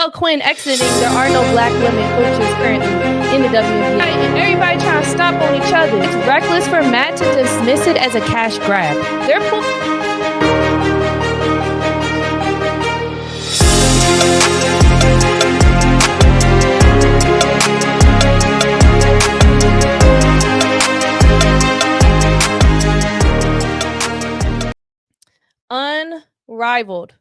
Quinn exiting, there are no black women coaches currently in the WNBA. And everybody trying to stop on each other. It's reckless for Matt to dismiss it as a cash grab. They're Unrivaled.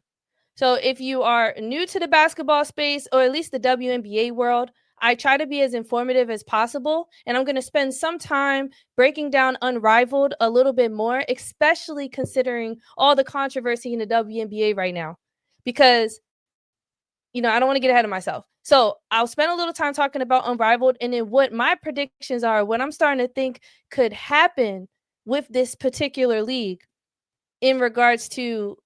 So if you are new to the basketball space, or at least the WNBA world, I try to be as informative as possible. And I'm going to spend some time breaking down Unrivaled a little bit more, especially considering all the controversy in the WNBA right now. Because, I don't want to get ahead of myself. So I'll spend a little time talking about Unrivaled and then what my predictions are, what I'm starting to think could happen with this particular league in regards to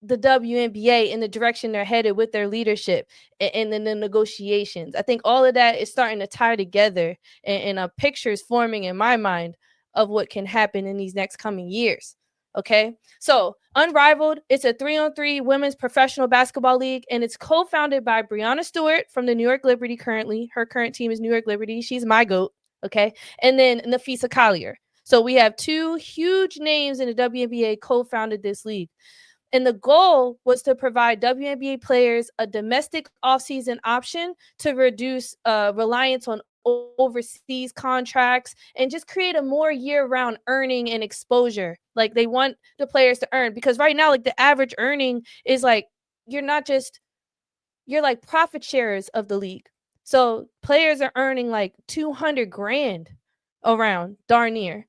the WNBA and the direction they're headed with their leadership and then the negotiations. I think all of that is starting to tie together, and a picture is forming in my mind of what can happen in these next coming years. Okay, so Unrivaled, it's a 3-on-3 women's professional basketball league, and it's co-founded by Breonna Stewart from the New York Liberty currently. Her current team is New York Liberty. She's my GOAT, okay? And then Napheesa Collier. So we have two huge names in the WNBA co-founded this league. And the goal was to provide WNBA players a domestic offseason option to reduce reliance on overseas contracts and just create a more year-round earning and exposure. Like, they want the players to earn, because right now, like, the average earning is like, you're like profit sharers of the league. So players are earning like 200 grand around, darn near.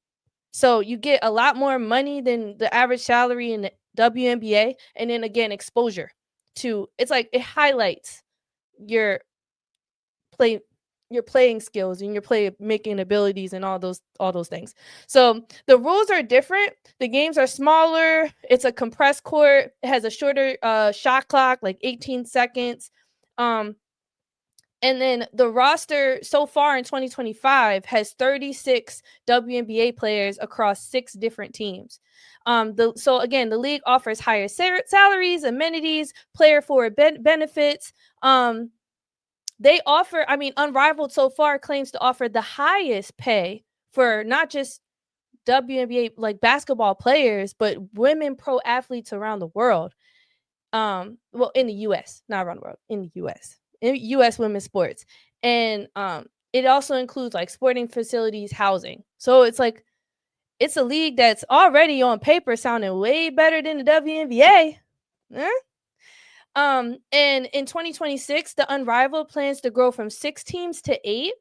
So you get a lot more money than the average salary in the WNBA, and then again, exposure to, it's like it highlights your playing skills and your play making abilities and all those things. So the rules are different. The games are smaller. It's a compressed court. It has a shorter shot clock, like 18 seconds. And then the roster so far in 2025 has 36 WNBA players across 6 different teams. So again, the league offers higher salaries, amenities, player forward benefits. They offer, Unrivaled so far claims to offer the highest pay for not just WNBA like basketball players, but women pro athletes around the world. Well, in the US, not around the world, in the US. In U.S. women's sports. And it also includes like sporting facilities, housing. So it's like, it's a league that's already on paper sounding way better than the WNBA. And in 2026, the Unrivaled plans to grow from 6 teams to 8,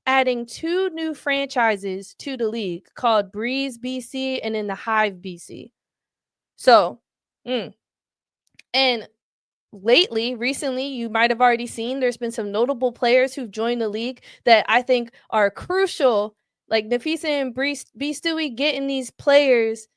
adding 2 new franchises to the league called Breeze BC and then the Hive BC. So, and recently, you might have already seen there's been some notable players who've joined the league that I think are crucial. Like Napheesa and B. Stewie getting these players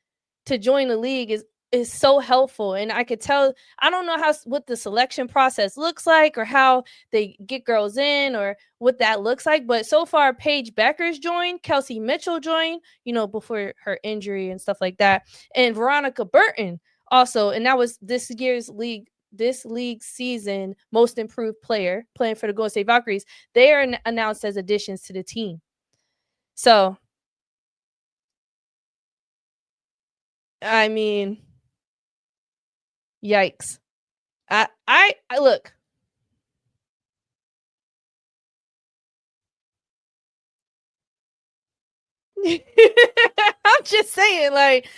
to join the league is so helpful. And I could tell, I don't know what the selection process looks like or how they get girls in or what that looks like. But so far, Paige Becker's joined, Kelsey Mitchell joined, before her injury and stuff like that. And Veronica Burton also. And that was this league season most improved player playing for the Golden State Valkyries. They are announced as additions to the team. So, I mean, yikes. I look. I'm just saying, like,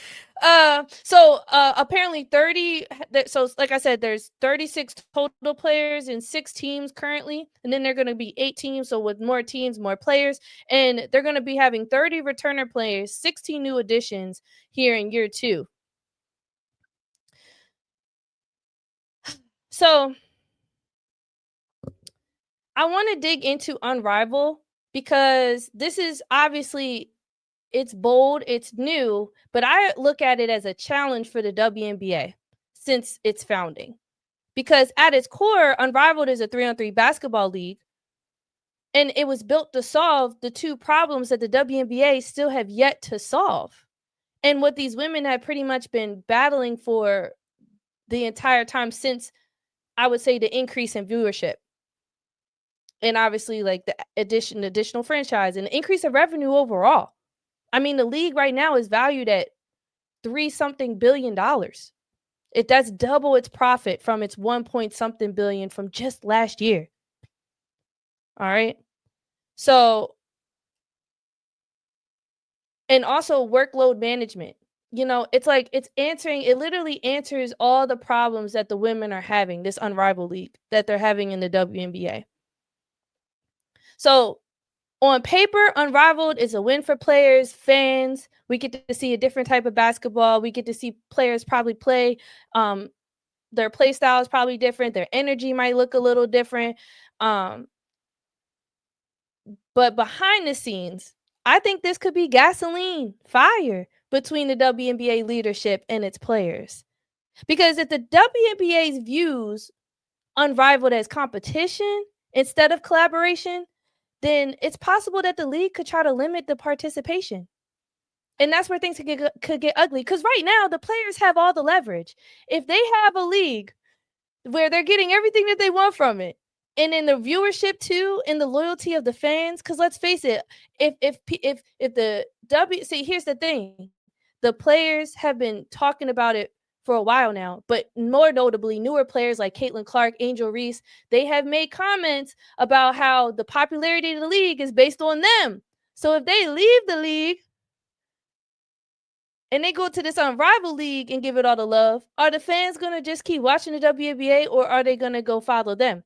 apparently 30. So like I said, there's 36 total players in 6 teams currently, and then they're going to be 8 teams. So with more teams, more players, and they're going to be having 30 returner players, 16 new additions here in year 2. So I want to dig into Unrivaled because this is obviously, it's bold, it's new, but I look at it as a challenge for the WNBA since its founding. Because at its core, Unrivaled is a 3-on-3 basketball league, and it was built to solve the 2 problems that the WNBA still have yet to solve. And what these women have pretty much been battling for the entire time since I would say the increase in viewership and obviously like the additional franchise and the increase of revenue overall. I mean, the league right now is valued at 3 something billion dollars. That's double its profit from its 1 point something billion from just last year. All right. So, and also workload management. It's like it literally answers all the problems that the women are having, this unrivaled league that they're having in the WNBA. So, on paper, Unrivaled is a win for players, fans. We get to see a different type of basketball. We get to see players probably play. Their play style is probably different. Their energy might look a little different. Um, but behind the scenes, I think this could be gasoline, fire between the WNBA leadership and its players. Because if the WNBA views Unrivaled as competition instead of collaboration, then it's possible that the league could try to limit the participation. And that's where things could get ugly. Because right now, the players have all the leverage. If they have a league where they're getting everything that they want from it, and in the viewership too, and the loyalty of the fans, because let's face it, if the see, here's the thing, the players have been talking about it for a while now, but more notably, newer players like Caitlin Clark, Angel Reese, they have made comments about how the popularity of the league is based on them. So if they leave the league and they go to this unrivaled league and give it all the love, are the fans going to just keep watching the WNBA, or are they going to go follow them?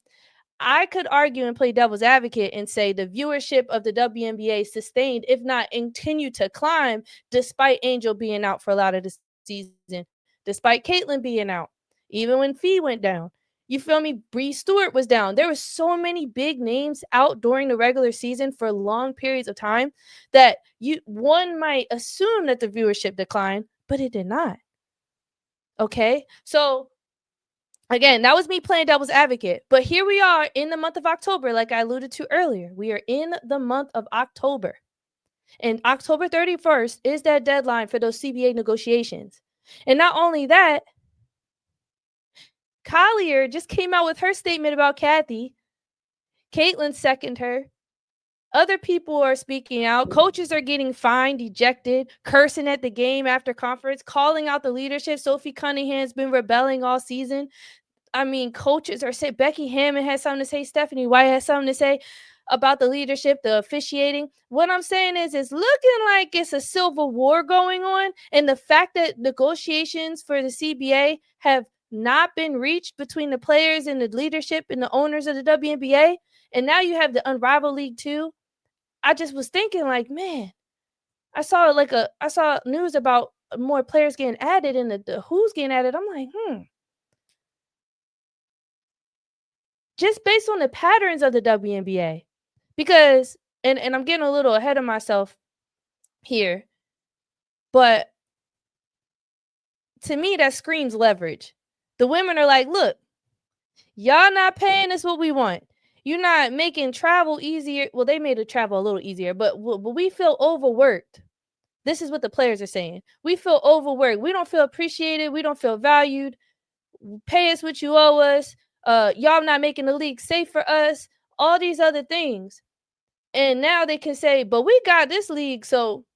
I could argue and play devil's advocate and say the viewership of the WNBA sustained, if not continued to climb, despite Angel being out for a lot of the season, despite Caitlin being out, even when Fee went down. You feel me? Bree Stewart was down. There were so many big names out during the regular season for long periods of time that one might assume that the viewership declined, but it did not. Okay? So again, that was me playing devil's advocate. But here we are in the month of October, like I alluded to earlier. We are in the month of October. And October 31st is that deadline for those CBA negotiations. And not only that, Collier just came out with her statement about Cathy. Caitlin seconded her. Other people are speaking out. Coaches are getting fined, ejected, cursing at the game after conference, calling out the leadership. Sophie Cunningham's been rebelling all season. I mean, coaches are saying, Becky Hammond has something to say. Stephanie White has something to say about the leadership, the officiating. What I'm saying is, it's looking like it's a civil war going on. And the fact that negotiations for the CBA have not been reached between the players and the leadership and the owners of the WNBA. And now you have the Unrivaled League too. I just was thinking like, man, I saw news about more players getting added and the who's getting added. I'm like, just based on the patterns of the WNBA. Because and I'm getting a little ahead of myself here, but to me that screams leverage. The women are like, look, y'all not paying us what we want. You're not making travel easier. Well, they made the travel a little easier, but we feel overworked. This is what the players are saying. We feel overworked. We don't feel appreciated. We don't feel valued. Pay us what you owe us. Y'all not making the league safe for us. All these other things. And now they can say, but we got this league. So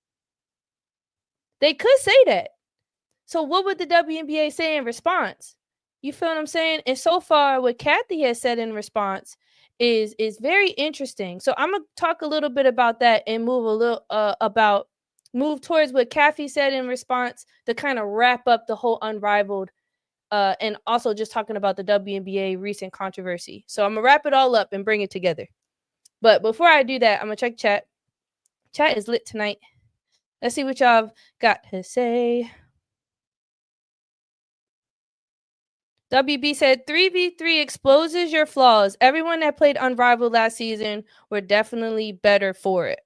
they could say that. So what would the WNBA say in response? You feel what I'm saying? And so far, what Cathy has said in response is very interesting. So I'm gonna talk a little bit about that and move towards what Cathy said in response to kind of wrap up the whole Unrivaled, and also just talking about the WNBA recent controversy. So I'm gonna wrap it all up and bring it together. But before I do that, I'm gonna check chat. Chat is lit tonight. Let's see what y'all got to say. WB said 3v3 exposes your flaws. Everyone that played Unrivaled last season were definitely better for it.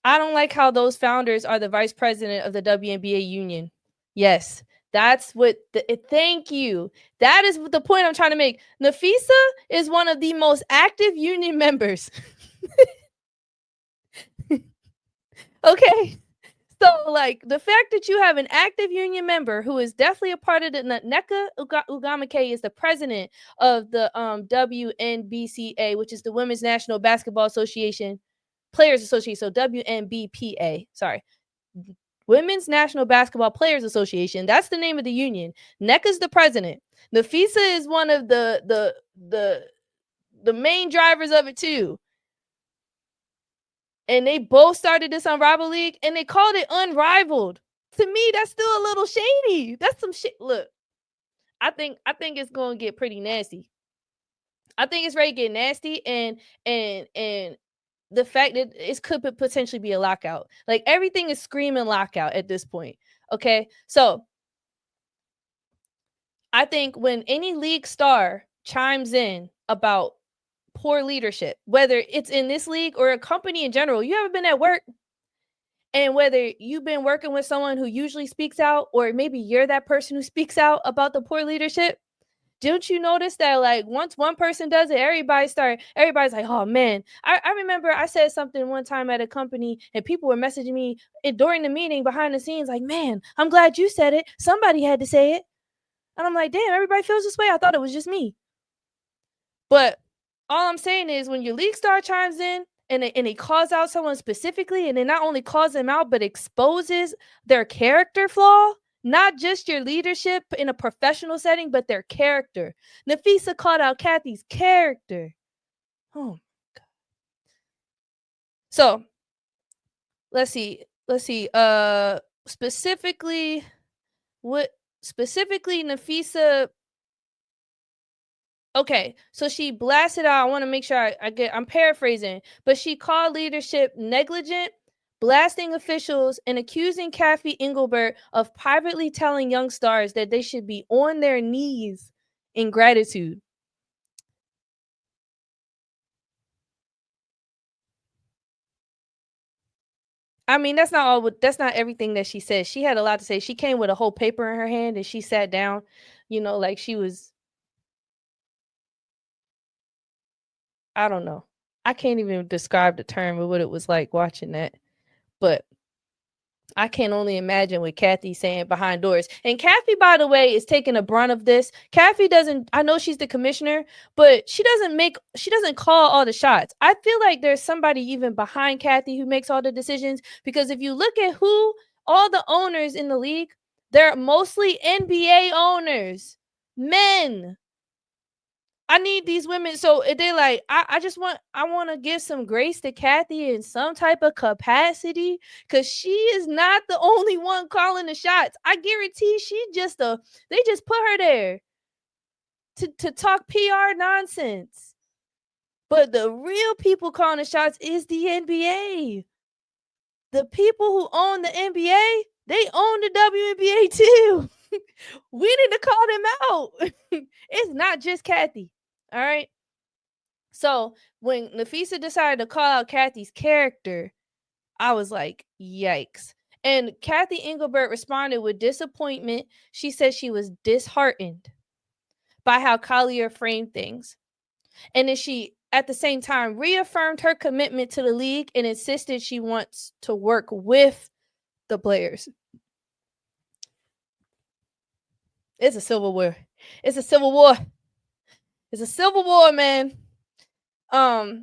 I don't like how those founders are the vice president of the WNBA union. Yes, that's what thank you. That is the point I'm trying to make. Napheesa is one of the most active union members. Okay. So, like, the fact that you have an active union member who is definitely a part of the Ugamake is the president of the WNBCA, which is the Women's National Basketball Association Players Association. So WNBPA, sorry, Women's National Basketball Players Association. That's the name of the union. NECA's the president. Napheesa is one of the main drivers of it too. And they both started this Unrivaled League, and they called it Unrivaled. To me, that's still a little shady. That's some shit. Look, I think it's gonna get pretty nasty. I think it's ready to get nasty, and the fact that it could potentially be a lockout. Like, everything is screaming lockout at this point. Okay, so I think when any league star chimes in about poor leadership, whether it's in this league or a company in general, you ever been at work and whether you've been working with someone who usually speaks out, or maybe you're that person who speaks out about the poor leadership, don't you notice that, like, once one person does it, everybody's like, oh man. I remember I said something one time at a company, and people were messaging me during the meeting behind the scenes, like, man, I'm glad you said it. Somebody had to say it. And I'm like, damn, everybody feels this way. I thought it was just me. But all I'm saying is, when your league star chimes in and he calls out someone specifically, and it not only calls them out, but exposes their character flaw, not just your leadership in a professional setting, but their character. Napheesa called out Cathy's character. Oh, God. So let's see. Specifically, Napheesa. Okay, so she blasted out. I want to make sure I'm paraphrasing, but she called leadership negligent, blasting officials, and accusing Cathy Engelbert of privately telling young stars that they should be on their knees in gratitude. I mean, that's not everything that she said. She had a lot to say. She came with a whole paper in her hand and she sat down, like she was, I don't know. I can't even describe the term of what it was like watching that. But I can only imagine what Cathy's saying behind doors. And Cathy, by the way, is taking a brunt of this. Cathy doesn't, I know she's the commissioner, but she doesn't call all the shots. I feel like there's somebody even behind Cathy who makes all the decisions, because if you look at who all the owners in the league, they're mostly NBA owners, men. I need these women. So they like, I want to give some grace to Cathy in some type of capacity, because she is not the only one calling the shots. I guarantee they just put her there to talk PR nonsense. But the real people calling the shots is the NBA. The people who own the NBA, they own the WNBA too. We need to call them out. It's not just Cathy. All right. So when Napheesa decided to call out Cathy's character, I was like, yikes. And Cathy Engelbert responded with disappointment. She said she was disheartened by how Collier framed things. And then she, at the same time, reaffirmed her commitment to the league and insisted she wants to work with the players. It's a civil war. It's a civil war. It's a civil war, man. I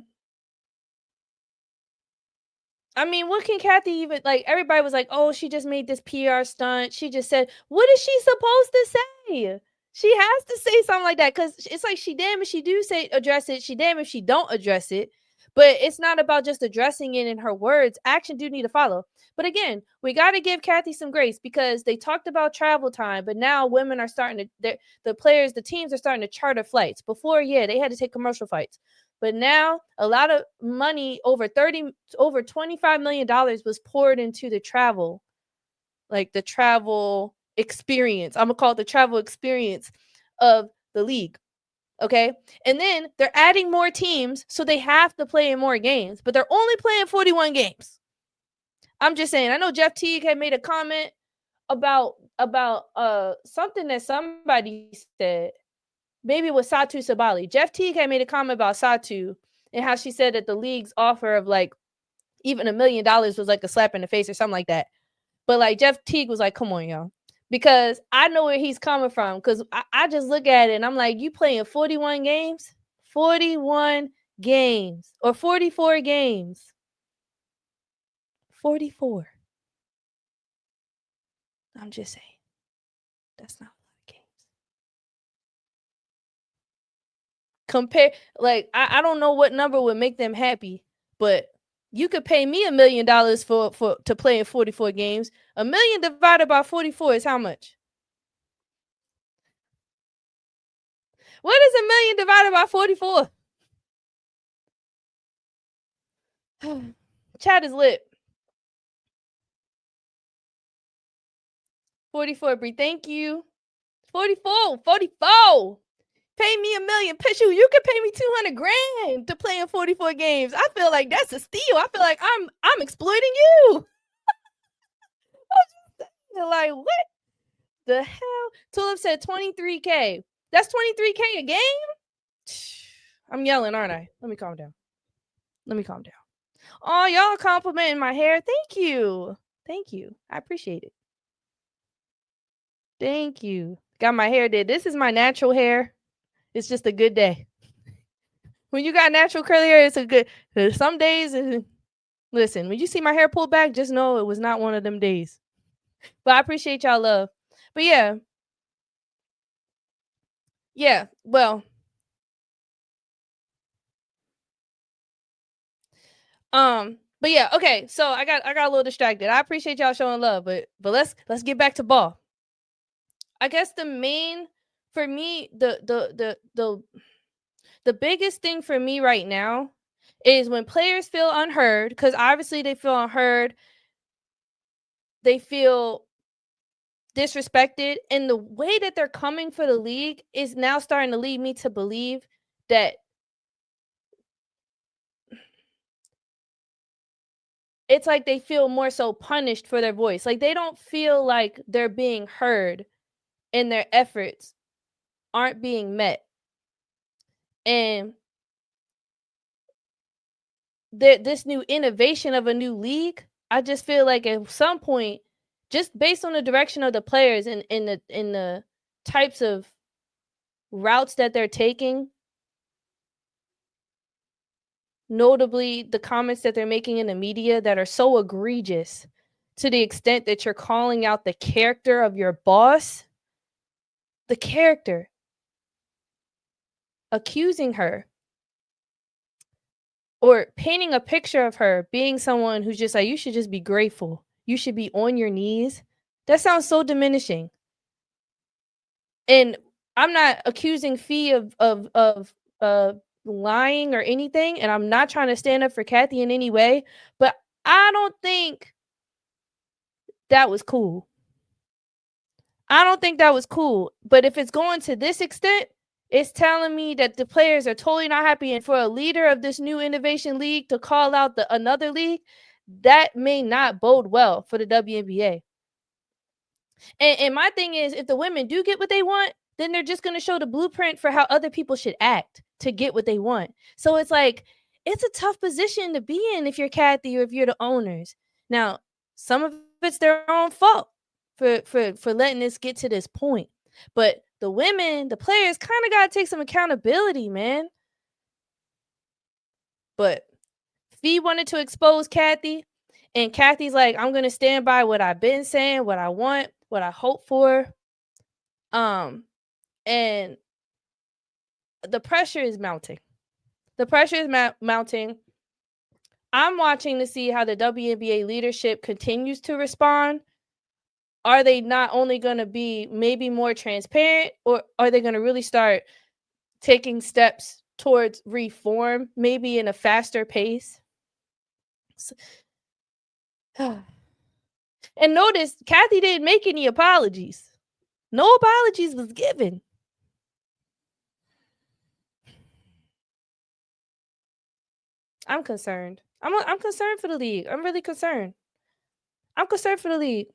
mean, what can Cathy even, like, everybody was like, oh, she just made this PR stunt. She just said, what is she supposed to say? She has to say something like that, because it's like, she damn if she do say address it, she damn if she don't address it. But it's not about just addressing it in her words. Action do need to follow. But again, we got to give Cathy some grace, because they talked about travel time, but now women are starting to, the teams are starting to charter flights. Before, yeah, they had to take commercial flights. But now a lot of money, over $25 million was poured into the travel, like the travel experience. I'm gonna call it the travel experience of the league. Okay. And then they're adding more teams, so they have to play in more games, but they're only playing 41 games. I'm just saying, I know Jeff Teague had made a comment about something that somebody said. Maybe it was Satu Sabali. Jeff Teague had made a comment about Satu and how she said that the league's offer of like even $1 million was like a slap in the face or something like that. But like Jeff Teague was like, come on, y'all. Because I know where he's coming from. Because I just look at it and I'm like, you playing 41 games? 41 games or 44 games. 44. I'm just saying. That's not a lot of games. Compare, like, I don't know what number would make them happy, but you could pay me $1 million for to play in 44 games. 1 million divided by 44 is how much? What is 1 million divided by 44? Chat is lit. 44, Bree. Thank you. 44. 44. Pay me $1 million. Pitch you could pay me 200 grand to play in 44 games. I feel like that's a steal. I feel like I'm exploiting you. Like, what the hell? Tulip said 23K. That's 23K a game? I'm yelling, aren't I? Let me calm down. Oh, y'all complimenting my hair. Thank you. I appreciate it. Thank you. Got my hair did. This is my natural hair. It's just a good day. When you got natural curly hair, it's a good. Some days, listen, when you see my hair pulled back, just know it was not one of them days. But I appreciate y'all love. But yeah. Well, but yeah, okay. So I got a little distracted. I appreciate y'all showing love, but let's get back to ball. I guess the main for me, the biggest thing for me right now is when players feel unheard, because obviously they feel unheard, they feel disrespected, and the way that they're coming for the league is now starting to lead me to believe that it's like they feel more so punished for their voice. Like they don't feel like they're being heard and their efforts aren't being met. And this new innovation of a new league, I just feel like at some point, just based on the direction of the players and in the types of routes that they're taking, notably the comments that they're making in the media that are so egregious to the extent that you're calling out the character of your boss, the character, accusing her or painting a picture of her being someone who's just like, you should just be grateful. You should be on your knees. That sounds so diminishing. And I'm not accusing Fee of lying or anything, and I'm not trying to stand up for Cathy in any way, but I don't think that was cool. I don't think that was cool. But if it's going to this extent, it's telling me that the players are totally not happy. And for a leader of this new innovation league to call out another league, that may not bode well for the WNBA. And my thing is, if the women do get what they want, then they're just going to show the blueprint for how other people should act to get what they want. So it's like, it's a tough position to be in if you're Cathy or if you're the owners. Now, some of it's their own fault for letting this get to this point. But the women, the players kind of got to take some accountability, man. But Fee wanted to expose Cathy, and Cathy's like, I'm going to stand by what I've been saying, what I want, what I hope for. And the pressure is mounting. Mounting. I'm watching to see how the WNBA leadership continues to respond. Are they not only going to be maybe more transparent, or are they going to really start taking steps towards reform, maybe in a faster pace? And notice, Cathy didn't make any apologies. No apologies was given. I'm concerned. I'm concerned for the league. I'm really concerned. I'm concerned for the league.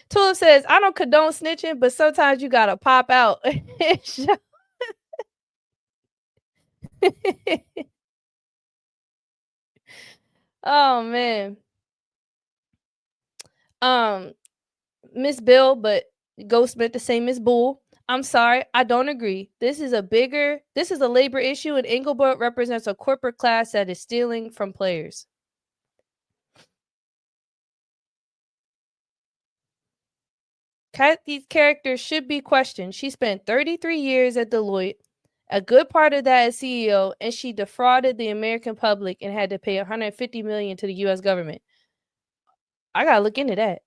Tulip says, I don't condone snitching, but sometimes you gotta pop out. Oh man. Um, Miss Bill, but Ghost meant to say Miss Bull. I'm sorry, I don't agree. This is a labor issue, and Engelbert represents a corporate class that is stealing from players. Kathy's character should be questioned. She spent 33 years at Deloitte, a good part of that as CEO, and she defrauded the American public and had to pay 150 million to the US government. I got to look into that.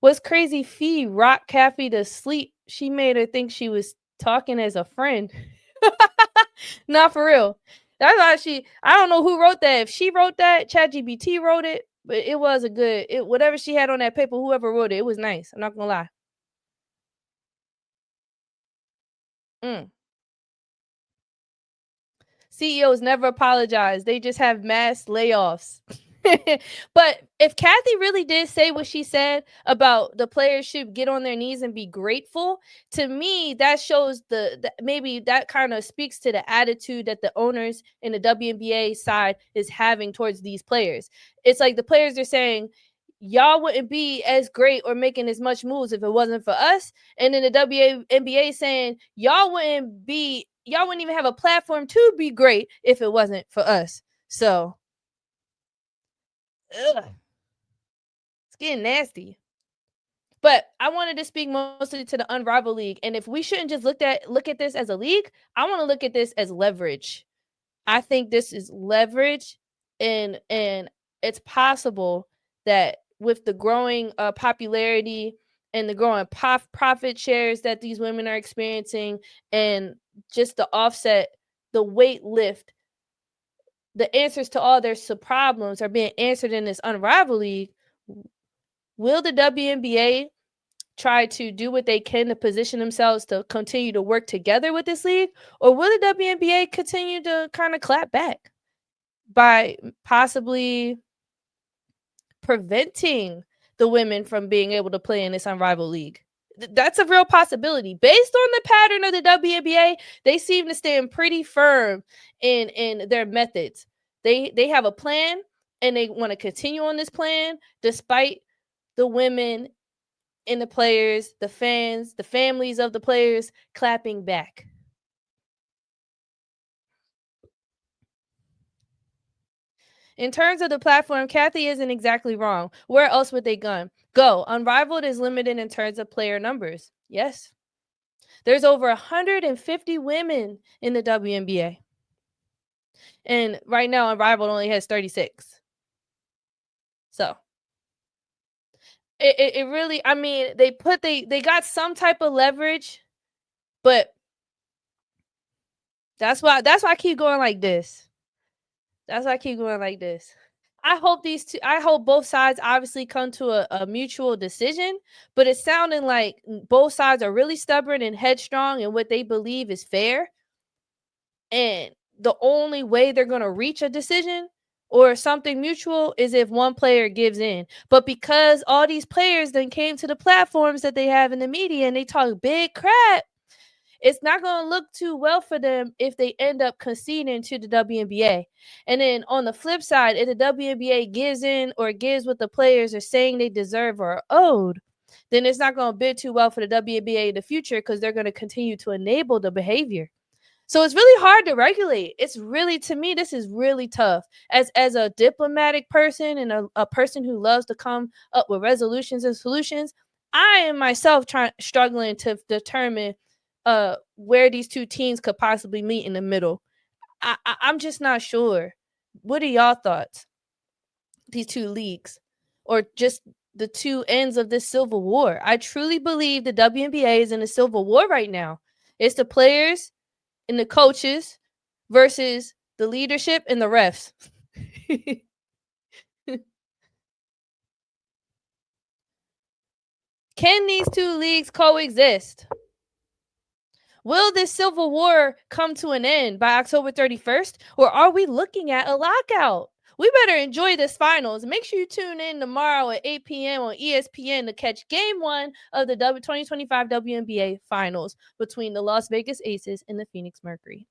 What's crazy, Fee rocked Kathy to sleep. She made her think she was talking as a friend. Not for real. That's why I don't know who wrote that. If she wrote that, ChatGPT wrote it, but it was a good whatever she had on that paper, whoever wrote it, it was nice. I'm not gonna lie. Mm. CEOs never apologize. They just have mass layoffs. But if Kathy really did say what she said about the players should get on their knees and be grateful, to me that shows maybe that kind of speaks to the attitude that the owners in the WNBA side is having towards these players. It's like the players are saying, y'all wouldn't be as great or making as much moves if it wasn't for us. And then the WNBA saying y'all wouldn't even have a platform to be great if it wasn't for us. So ugh, it's getting nasty. But I wanted to speak mostly to the Unrivaled League. And if we shouldn't just look at this as a league, I want to look at this as leverage. I think this is leverage, and it's possible that with the growing popularity and the growing profit shares that these women are experiencing, and just the offset, the weight lift, the answers to all their problems are being answered in this Unrivaled League. Will the WNBA try to do what they can to position themselves to continue to work together with this league, or will the WNBA continue to kind of clap back by possibly preventing the women from being able to play in this Unrivaled League? That's a real possibility. Based on the pattern of the WNBA, they seem to stand pretty firm in their methods. They have a plan, and they want to continue on this plan despite the women and the players, the fans, the families of the players clapping back. In terms of the platform, Kathy isn't exactly wrong. Where else would they go? Unrivaled is limited in terms of player numbers. Yes. There's over 150 women in the WNBA. And right now, Unrivaled only has 36. So it really, I mean, they got some type of leverage, but that's why I keep going like this. That's why I keep going like this. I hope both sides obviously come to a mutual decision, but it's sounding like both sides are really stubborn and headstrong in what they believe is fair. And the only way they're going to reach a decision or something mutual is if one player gives in. But because all these players then came to the platforms that they have in the media and they talk big crap, it's not going to look too well for them if they end up conceding to the WNBA. And then on the flip side, if the WNBA gives in or gives what the players are saying they deserve or are owed, then it's not going to bid too well for the WNBA in the future because they're going to continue to enable the behavior. So it's really hard to regulate. It's really, to me, this is really tough. As a diplomatic person and a person who loves to come up with resolutions and solutions, I am myself struggling to determine where these two teams could possibly meet in the middle. I'm just not sure. What are y'all thoughts? These two leagues, or just the two ends of this civil war? I truly believe the WNBA is in a civil war right now. It's the players and the coaches versus the leadership and the refs. Can these two leagues coexist? Will this civil war come to an end by October 31st, or are we looking at a lockout? We better enjoy this finals. Make sure you tune in tomorrow at 8 p.m. on ESPN to catch game one of the 2025 WNBA finals between the Las Vegas Aces and the Phoenix Mercury.